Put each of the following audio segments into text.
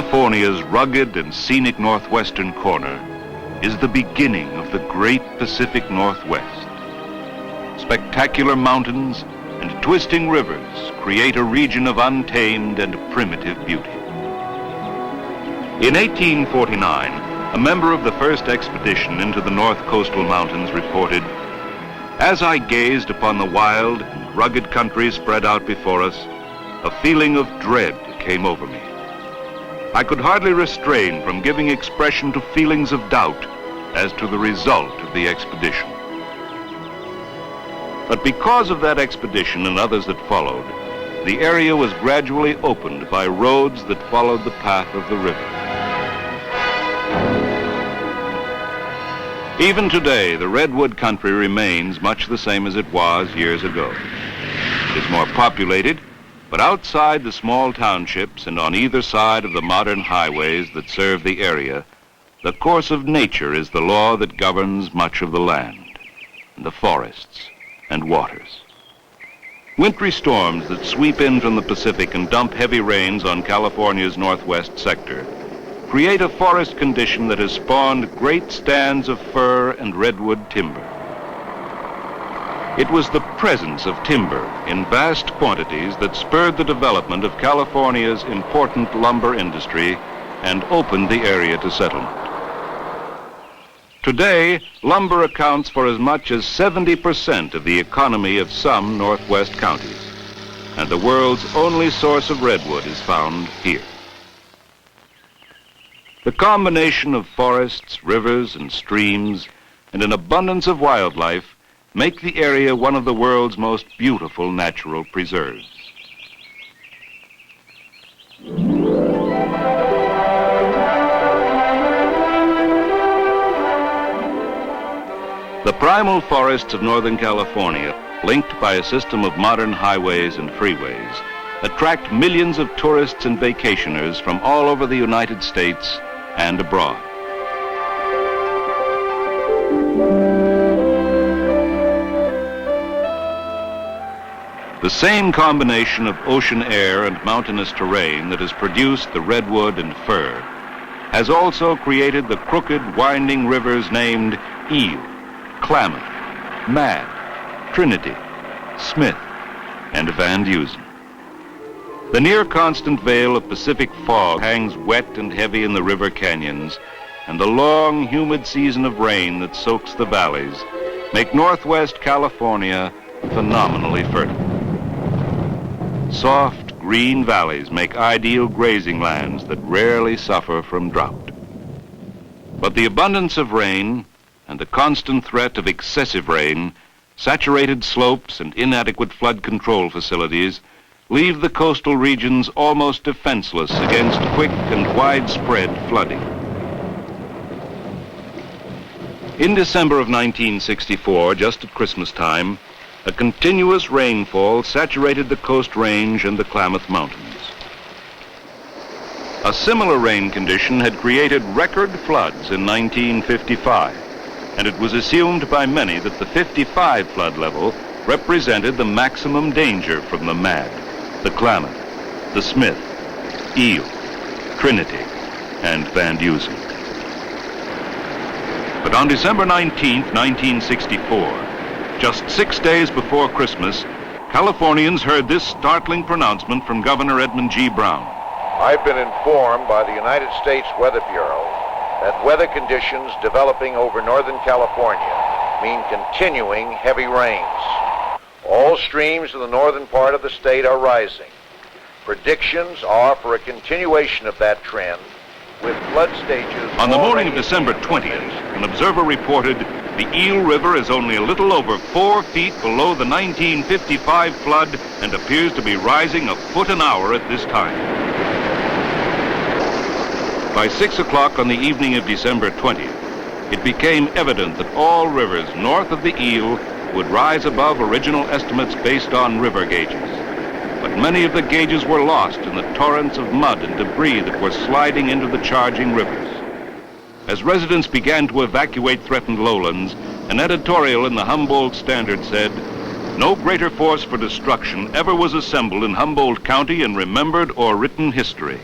California's rugged and scenic northwestern corner is the beginning of the great Pacific Northwest. Spectacular mountains and twisting rivers create a region of untamed and primitive beauty. In 1849, a member of the first expedition into the North Coastal Mountains reported, "As I gazed upon the wild and rugged country spread out before us, a feeling of dread came over me. I could hardly restrain from giving expression to feelings of doubt as to the result of the expedition." But because of that expedition and others that followed, the area was gradually opened by roads that followed the path of the river. Even today, the redwood country remains much the same as it was years ago. It is more populated, but outside the small townships and on either side of the modern highways that serve the area, the course of nature is the law that governs much of the land, and the forests and waters. Wintry storms that sweep in from the Pacific and dump heavy rains on California's northwest sector create a forest condition that has spawned great stands of fir and redwood timber. It was the presence of timber in vast quantities that spurred the development of California's important lumber industry and opened the area to settlement. Today, lumber accounts for as much as 70% of the economy of some Northwest counties, and the world's only source of redwood is found here. The combination of forests, rivers, and streams, and an abundance of wildlife make the area one of the world's most beautiful natural preserves. The primal forests of Northern California, linked by a system of modern highways and freeways, attract millions of tourists and vacationers from all over the United States and abroad. The same combination of ocean air and mountainous terrain that has produced the redwood and fir has also created the crooked, winding rivers named Eel, Klamath, Mad, Trinity, Smith, and Van Dusen. The near-constant veil of Pacific fog hangs wet and heavy in the river canyons, and the long, humid season of rain that soaks the valleys make Northwest California phenomenally fertile. Soft, green valleys make ideal grazing lands that rarely suffer from drought. But the abundance of rain and the constant threat of excessive rain, saturated slopes, and inadequate flood control facilities leave the coastal regions almost defenseless against quick and widespread flooding. In December of 1964, just at Christmas time, a continuous rainfall saturated the Coast Range and the Klamath Mountains. A similar rain condition had created record floods in 1955, and it was assumed by many that the 55 flood level represented the maximum danger from the Mad, the Klamath, the Smith, Eel, Trinity, and Van Dusen. But on December 19, 1964, just 6 days before Christmas, Californians heard this startling pronouncement from Governor Edmund G. Brown. I've been informed by the United States Weather Bureau that weather conditions developing over Northern California mean continuing heavy rains. All streams in the northern part of the state are rising. Predictions are for a continuation of that trend, with flood stages... On the morning of December 20th, an observer reported the Eel River is only a little over 4 feet below the 1955 flood and appears to be rising a foot an hour at this time. By 6 o'clock on the evening of December 20th, it became evident that all rivers north of the Eel would rise above original estimates based on river gauges. But many of the gauges were lost in the torrents of mud and debris that were sliding into the charging rivers. As residents began to evacuate threatened lowlands, an editorial in the Humboldt Standard said, "No greater force for destruction ever was assembled in Humboldt County in remembered or written history."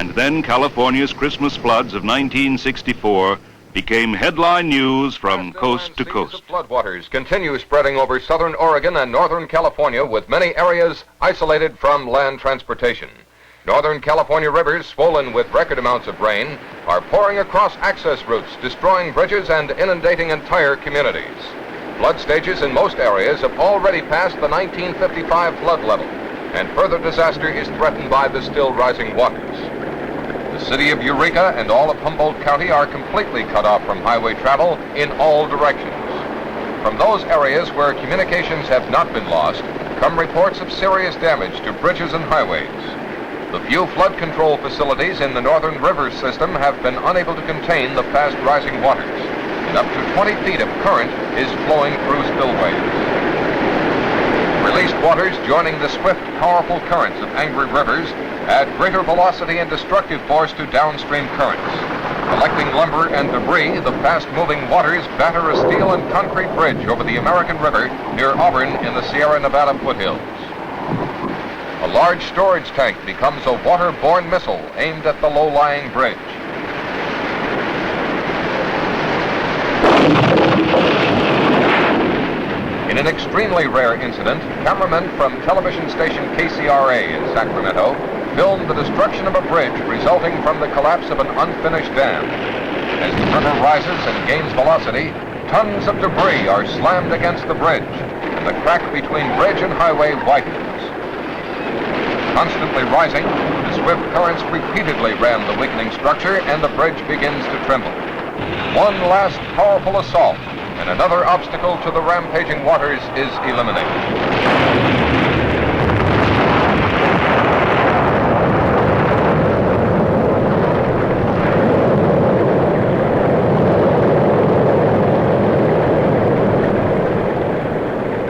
And then California's Christmas floods of 1964 became headline news from coast to coast. Floodwaters continue spreading over southern Oregon and northern California, with many areas isolated from land transportation. Northern California rivers, swollen with record amounts of rain, are pouring across access routes, destroying bridges and inundating entire communities. Flood stages in most areas have already passed the 1955 flood level, and further disaster is threatened by the still rising waters. The city of Eureka and all of Humboldt County are completely cut off from highway travel in all directions. From those areas where communications have not been lost, come reports of serious damage to bridges and highways. The few flood control facilities in the northern river system have been unable to contain the fast rising waters, and up to 20 feet of current is flowing through spillways. Released waters joining the swift, powerful currents of angry rivers add greater velocity and destructive force to downstream currents. Collecting lumber and debris, the fast-moving waters batter a steel and concrete bridge over the American River near Auburn in the Sierra Nevada foothills. A large storage tank becomes a water-borne missile aimed at the low-lying bridge. In an extremely rare incident, cameramen from television station KCRA in Sacramento filmed the destruction of a bridge resulting from the collapse of an unfinished dam. As the river rises and gains velocity, tons of debris are slammed against the bridge, and the crack between bridge and highway widens. Constantly rising, the swift currents repeatedly ram the weakening structure, and the bridge begins to tremble. One last powerful assault, and another obstacle to the rampaging waters is eliminated.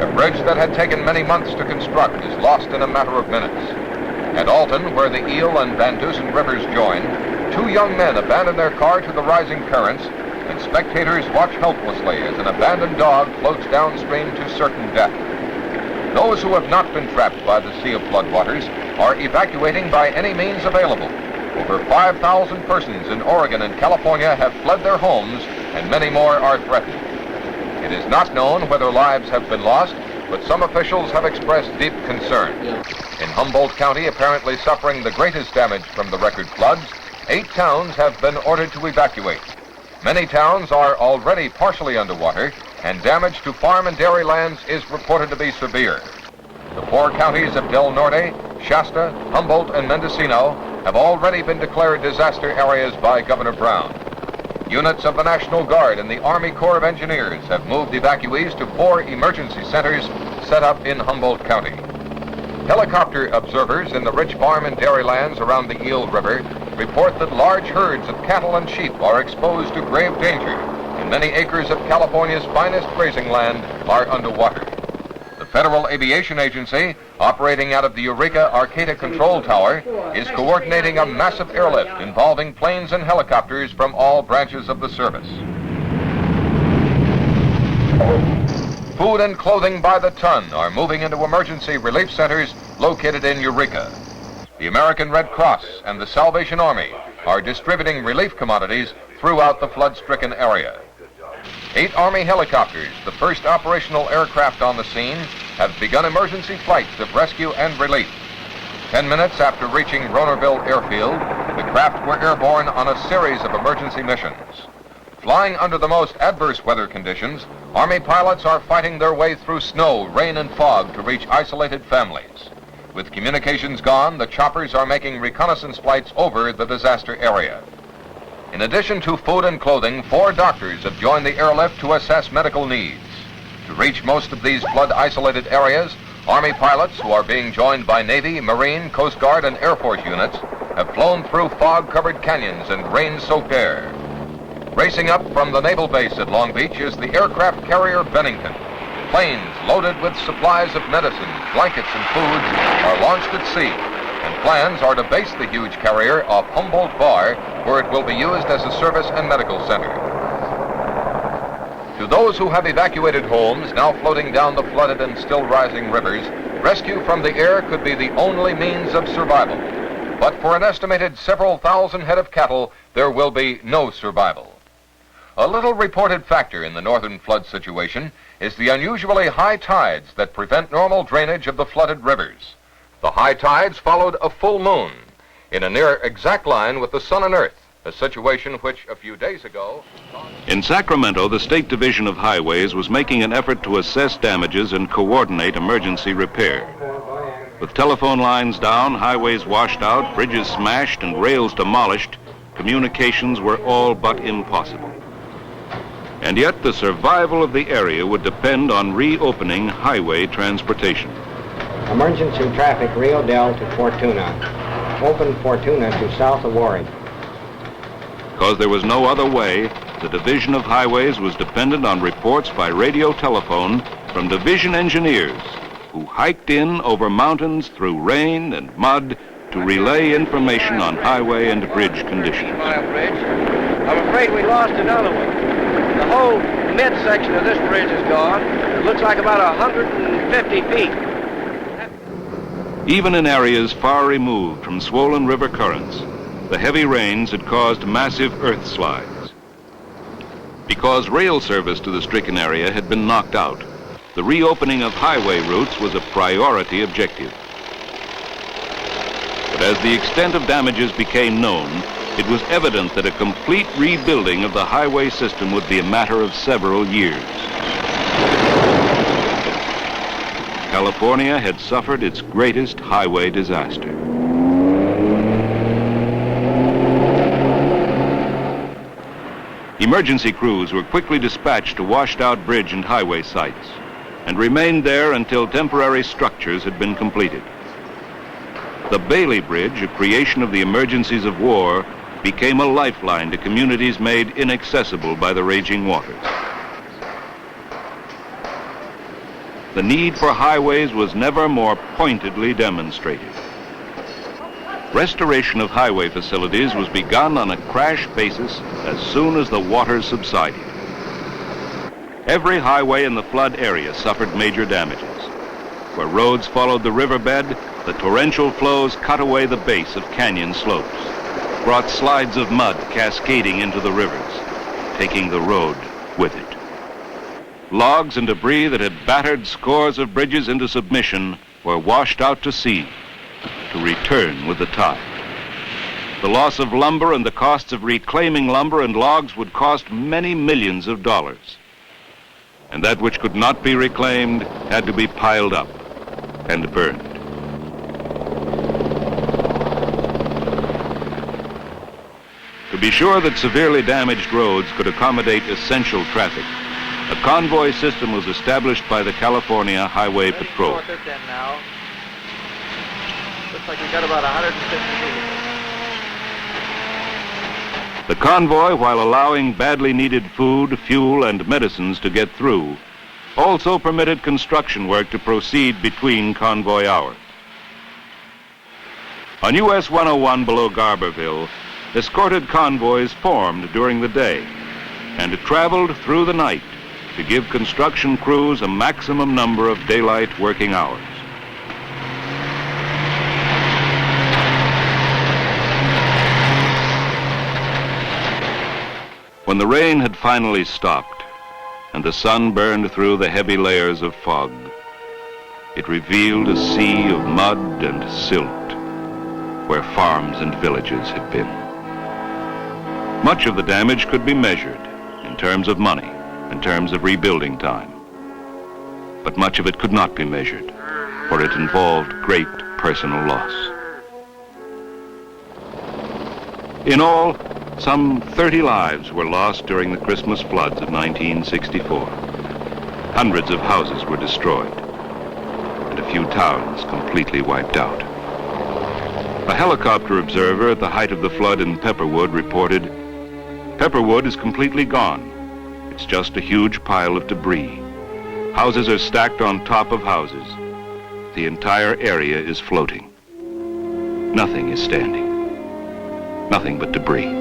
A bridge that had taken many months to construct is lost in a matter of minutes. At Alton, where the Eel and Van Dusen rivers join, two young men abandon their car to the rising currents, and spectators watch helplessly as an abandoned dog floats downstream to certain death. Those who have not been trapped by the sea of floodwaters are evacuating by any means available. Over 5,000 persons in Oregon and California have fled their homes, and many more are threatened. It is not known whether lives have been lost, but some officials have expressed deep concern. In Humboldt County, apparently suffering the greatest damage from the record floods, 8 towns have been ordered to evacuate. Many towns are already partially underwater, and damage to farm and dairy lands is reported to be severe. The 4 counties of Del Norte, Shasta, Humboldt, and Mendocino have already been declared disaster areas by Governor Brown. Units of the National Guard and the Army Corps of Engineers have moved evacuees to 4 emergency centers set up in Humboldt County. Helicopter observers in the rich farm and dairy lands around the Eel River report that large herds of cattle and sheep are exposed to grave danger, and many acres of California's finest grazing land are underwater. The Federal Aviation Agency, operating out of the Eureka Arcata Control Tower, is coordinating a massive airlift involving planes and helicopters from all branches of the service. Food and clothing by the ton are moving into emergency relief centers located in Eureka. The American Red Cross and the Salvation Army are distributing relief commodities throughout the flood-stricken area. 8 Army helicopters, the first operational aircraft on the scene, have begun emergency flights of rescue and relief. 10 minutes after reaching Ronerville Airfield, the craft were airborne on a series of emergency missions. Flying under the most adverse weather conditions, Army pilots are fighting their way through snow, rain, and fog to reach isolated families. With communications gone, the choppers are making reconnaissance flights over the disaster area. In addition to food and clothing, 4 doctors have joined the airlift to assess medical needs. To reach most of these flood-isolated areas, Army pilots, who are being joined by Navy, Marine, Coast Guard, and Air Force units, have flown through fog-covered canyons and rain-soaked air. Racing up from the naval base at Long Beach is the aircraft carrier Bennington. Planes loaded with supplies of medicine, blankets, and foods are launched at sea, and plans are to base the huge carrier off Humboldt Bar, where it will be used as a service and medical center. To those who have evacuated homes now floating down the flooded and still rising rivers, rescue from the air could be the only means of survival. But for an estimated several thousand head of cattle, there will be no survival. A little reported factor in the northern flood situation is the unusually high tides that prevent normal drainage of the flooded rivers. The high tides followed a full moon in a near exact line with the sun and earth, a situation which a few days ago... In Sacramento, the State Division of Highways was making an effort to assess damages and coordinate emergency repair. With telephone lines down, highways washed out, bridges smashed, and rails demolished, communications were all but impossible. And yet, the survival of the area would depend on reopening highway transportation. Emergency traffic Rio Del to Fortuna. Open Fortuna to south of Warren. Because there was no other way, the Division of Highways was dependent on reports by radio telephone from division engineers who hiked in over mountains through rain and mud to relay information on highway and bridge conditions. Bridge. I'm afraid we lost another one. The whole midsection of this bridge is gone. It looks like about 150 feet. Even in areas far removed from swollen river currents, the heavy rains had caused massive earth slides. Because rail service to the stricken area had been knocked out, the reopening of highway routes was a priority objective. But as the extent of damages became known, it was evident that a complete rebuilding of the highway system would be a matter of several years. California had suffered its greatest highway disaster. Emergency crews were quickly dispatched to washed-out bridge and highway sites and remained there until temporary structures had been completed. The Bailey Bridge, a creation of the emergencies of war, became a lifeline to communities made inaccessible by the raging waters. The need for highways was never more pointedly demonstrated. Restoration of highway facilities was begun on a crash basis as soon as the waters subsided. Every highway in the flood area suffered major damages. Where roads followed the riverbed, the torrential flows cut away the base of canyon slopes, brought slides of mud cascading into the rivers, taking the road with it. Logs and debris that had battered scores of bridges into submission were washed out to sea to return with the tide. The loss of lumber and the costs of reclaiming lumber and logs would cost many millions of dollars. And that which could not be reclaimed had to be piled up and burned. To be sure that severely damaged roads could accommodate essential traffic, a convoy system was established by the California Highway Patrol. Looks like we've got about 150 feet. The convoy, while allowing badly needed food, fuel, and medicines to get through, also permitted construction work to proceed between convoy hours. On US 101 below Garberville, escorted convoys formed during the day and traveled through the night to give construction crews a maximum number of daylight working hours. When the rain had finally stopped and the sun burned through the heavy layers of fog, it revealed a sea of mud and silt where farms and villages had been. Much of the damage could be measured in terms of money, in terms of rebuilding time. But much of it could not be measured, for it involved great personal loss. In all, some 30 lives were lost during the Christmas floods of 1964. Hundreds of houses were destroyed, and a few towns completely wiped out. A helicopter observer at the height of the flood in Pepperwood reported, "Pepperwood is completely gone. It's just a huge pile of debris. Houses are stacked on top of houses. The entire area is floating. Nothing is standing. Nothing but debris."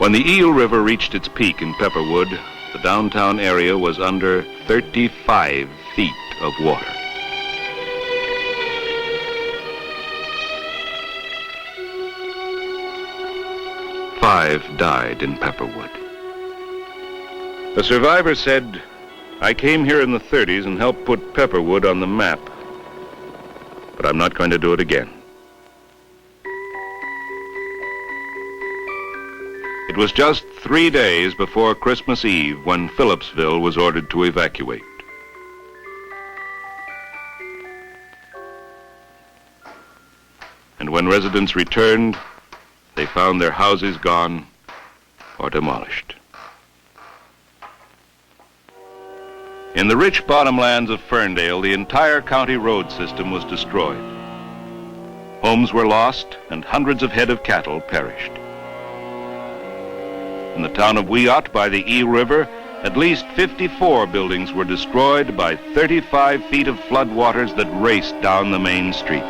When the Eel River reached its peak in Pepperwood, the downtown area was under 35 feet of water. Five died in Pepperwood. The survivor said, "I came here in the 30s and helped put Pepperwood on the map, but I'm not going to do it again." It was just 3 days before Christmas Eve when Phillipsville was ordered to evacuate. And when residents returned, they found their houses gone or demolished. In the rich bottomlands of Ferndale, the entire county road system was destroyed. Homes were lost and hundreds of head of cattle perished. In the town of Wiyot by the Eel River, at least 54 buildings were destroyed by 35 feet of floodwaters that raced down the main street.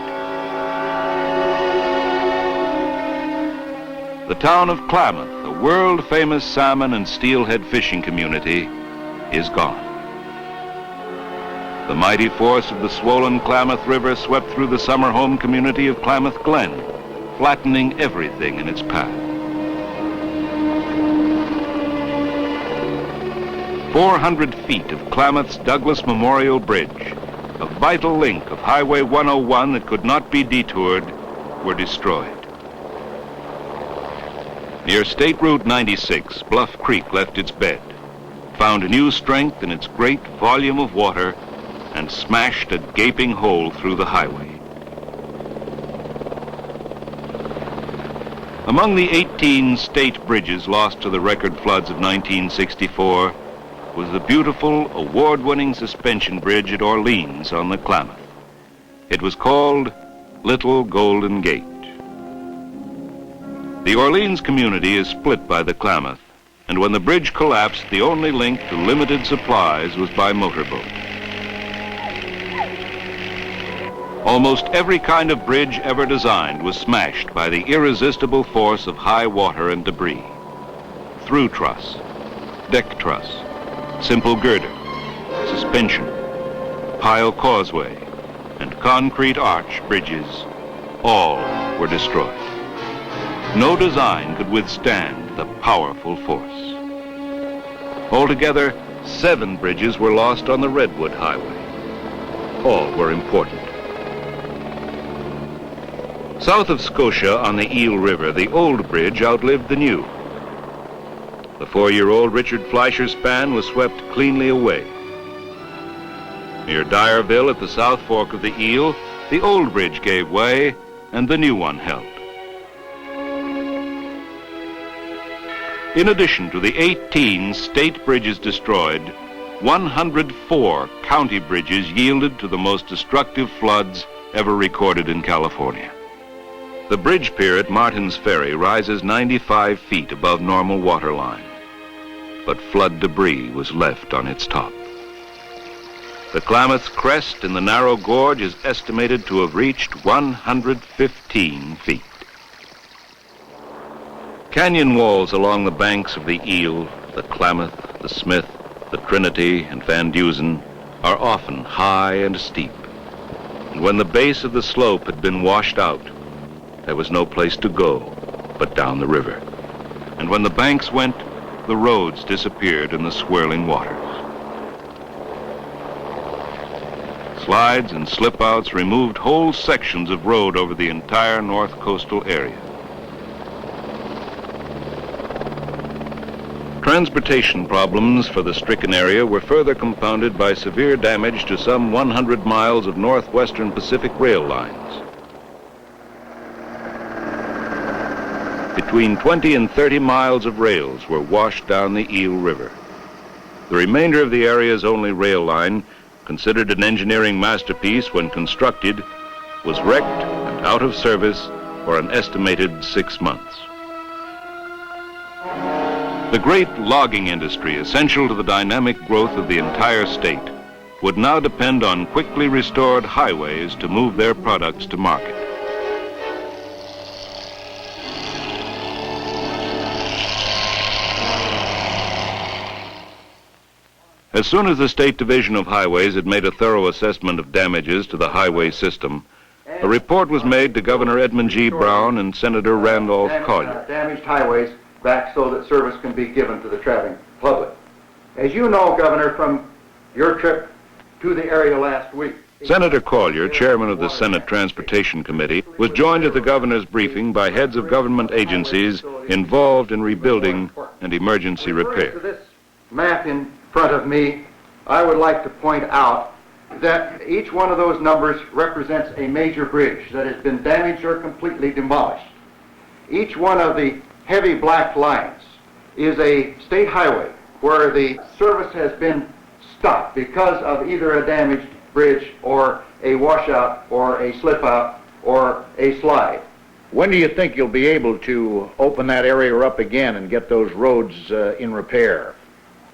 The town of Klamath, a world-famous salmon and steelhead fishing community, is gone. The mighty force of the swollen Klamath River swept through the summer home community of Klamath Glen, flattening everything in its path. 400 feet of Klamath's Douglas Memorial Bridge, a vital link of Highway 101 that could not be detoured, were destroyed. Near State Route 96, Bluff Creek left its bed, found new strength in its great volume of water, and smashed a gaping hole through the highway. Among the 18 state bridges lost to the record floods of 1964 was the beautiful, award-winning suspension bridge at Orleans on the Klamath. It was called Little Golden Gate. The Orleans community is split by the Klamath, and when the bridge collapsed, the only link to limited supplies was by motorboat. Almost every kind of bridge ever designed was smashed by the irresistible force of high water and debris. Through truss, deck truss, simple girder, suspension, pile causeway, and concrete arch bridges, all were destroyed. No design could withstand the powerful force. Altogether, 7 bridges were lost on the Redwood Highway. All were important. South of Scotia on the Eel River, the old bridge outlived the new. The 4-year-old Richard Fleischer span was swept cleanly away. Near Dyerville at the South Fork of the Eel, the old bridge gave way and the new one held. In addition to the 18 state bridges destroyed, 104 county bridges yielded to the most destructive floods ever recorded in California. The bridge pier at Martin's Ferry rises 95 feet above normal water line, but flood debris was left on its top. The Klamath's crest in the narrow gorge is estimated to have reached 115 feet. Canyon walls along the banks of the Eel, the Klamath, the Smith, the Trinity, and Van Dusen are often high and steep. And when the base of the slope had been washed out, there was no place to go but down the river. And when the banks went, the roads disappeared in the swirling waters. Slides and slip-outs removed whole sections of road over the entire north coastal area. Transportation problems for the stricken area were further compounded by severe damage to some 100 miles of northwestern Pacific rail lines. Between 20 and 30 miles of rails were washed down the Eel River. The remainder of the area's only rail line, considered an engineering masterpiece when constructed, was wrecked and out of service for an estimated 6 months. The great logging industry, essential to the dynamic growth of the entire state, would now depend on quickly restored highways to move their products to market. As soon as the State Division of Highways had made a thorough assessment of damages to the highway system, a report was made to Governor Edmund G. Brown and Senator Randolph Collier. Damaged highways back so that service can be given to the traveling public. As you know, Governor, from your trip to the area last week, Senator Collier, chairman of the Senate Transportation Committee, was joined at the governor's briefing by heads of government agencies involved in rebuilding and emergency repair. To this map in front of me, I would like to point out that each one of those numbers represents a major bridge that has been damaged or completely demolished. Each one of the heavy black lines is a state highway where the service has been stopped because of either a damaged bridge or a washout or a slip out or a slide. When do you think you'll be able to open that area up again and get those roads in repair?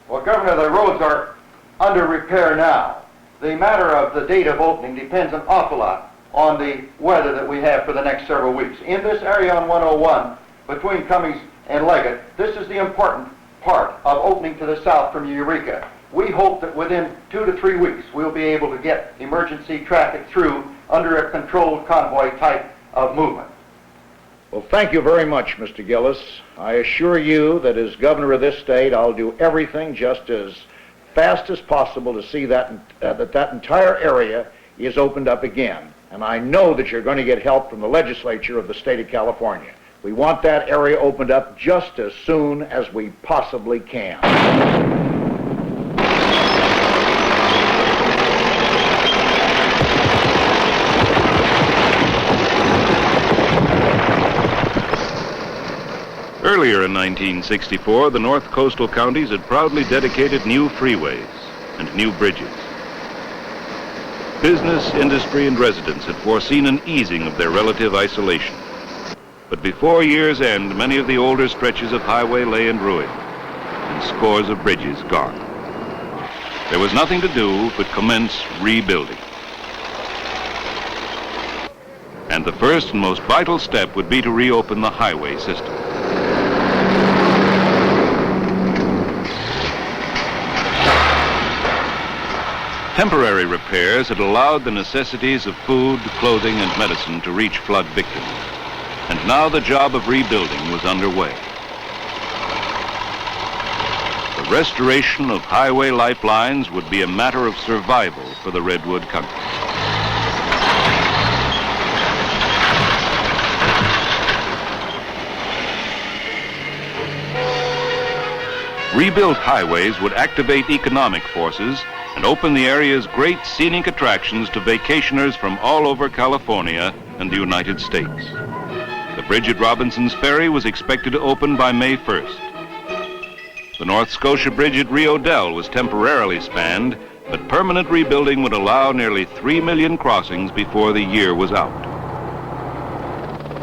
Well, Governor, the roads are under repair now. The matter of the date of opening depends an awful lot on the weather that we have for the next several weeks. In this area on 101, between Cummings and Leggett, this is the important part of opening to the south from Eureka. We hope that within 2 to 3 weeks we'll be able to get emergency traffic through under a controlled convoy type of movement. Well, thank you very much, Mr. Gillis. I assure you that as governor of this state, I'll do everything just as fast as possible to see that that entire area is opened up again. And I know that you're going to get help from the legislature of the state of California. We want that area opened up just as soon as we possibly can. Earlier in 1964, the North Coastal counties had proudly dedicated new freeways and new bridges. Business, industry, and residents had foreseen an easing of their relative isolation. But before year's end, many of the older stretches of highway lay in ruin, and scores of bridges gone. There was nothing to do but commence rebuilding. And the first and most vital step would be to reopen the highway system. Temporary repairs had allowed the necessities of food, clothing, and medicine to reach flood victims. And now the job of rebuilding was underway. The restoration of highway lifelines would be a matter of survival for the Redwood Country. Rebuilt highways would activate economic forces and open the area's great scenic attractions to vacationers from all over California and the United States. The bridge at Robinson's Ferry was expected to open by May 1st. The North Scotia Bridge at Rio Dell was temporarily spanned, but permanent rebuilding would allow nearly 3 million crossings before the year was out.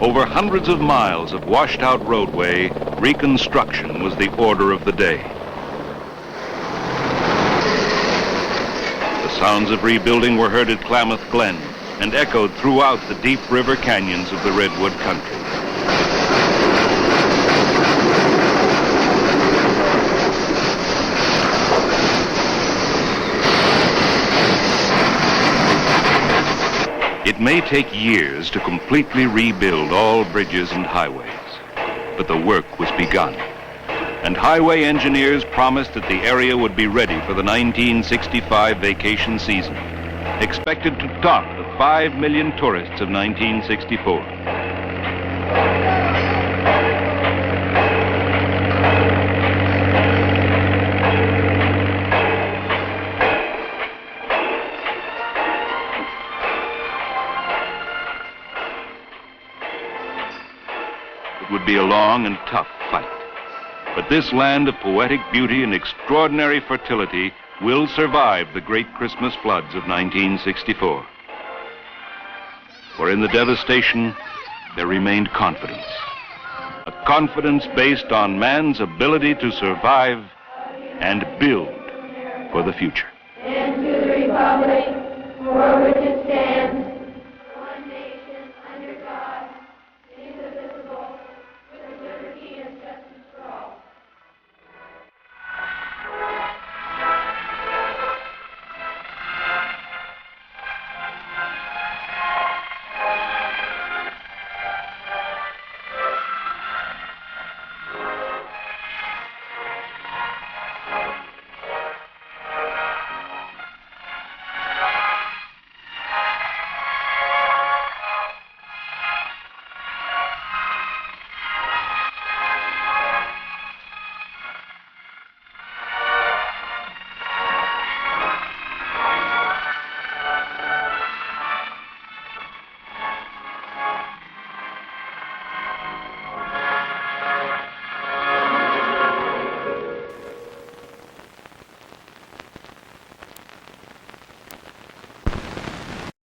Over hundreds of miles of washed-out roadway, reconstruction was the order of the day. The sounds of rebuilding were heard at Klamath Glen and echoed throughout the deep river canyons of the Redwood Country. It may take years to completely rebuild all bridges and highways, but the work was begun. And highway engineers promised that the area would be ready for the 1965 vacation season, expected to top the 5 million tourists of 1964. It would be a long and tough fight. But this land of poetic beauty and extraordinary fertility will survive the great Christmas floods of 1964. For in the devastation, there remained confidence. A confidence based on man's ability to survive and build for the future. And to the republic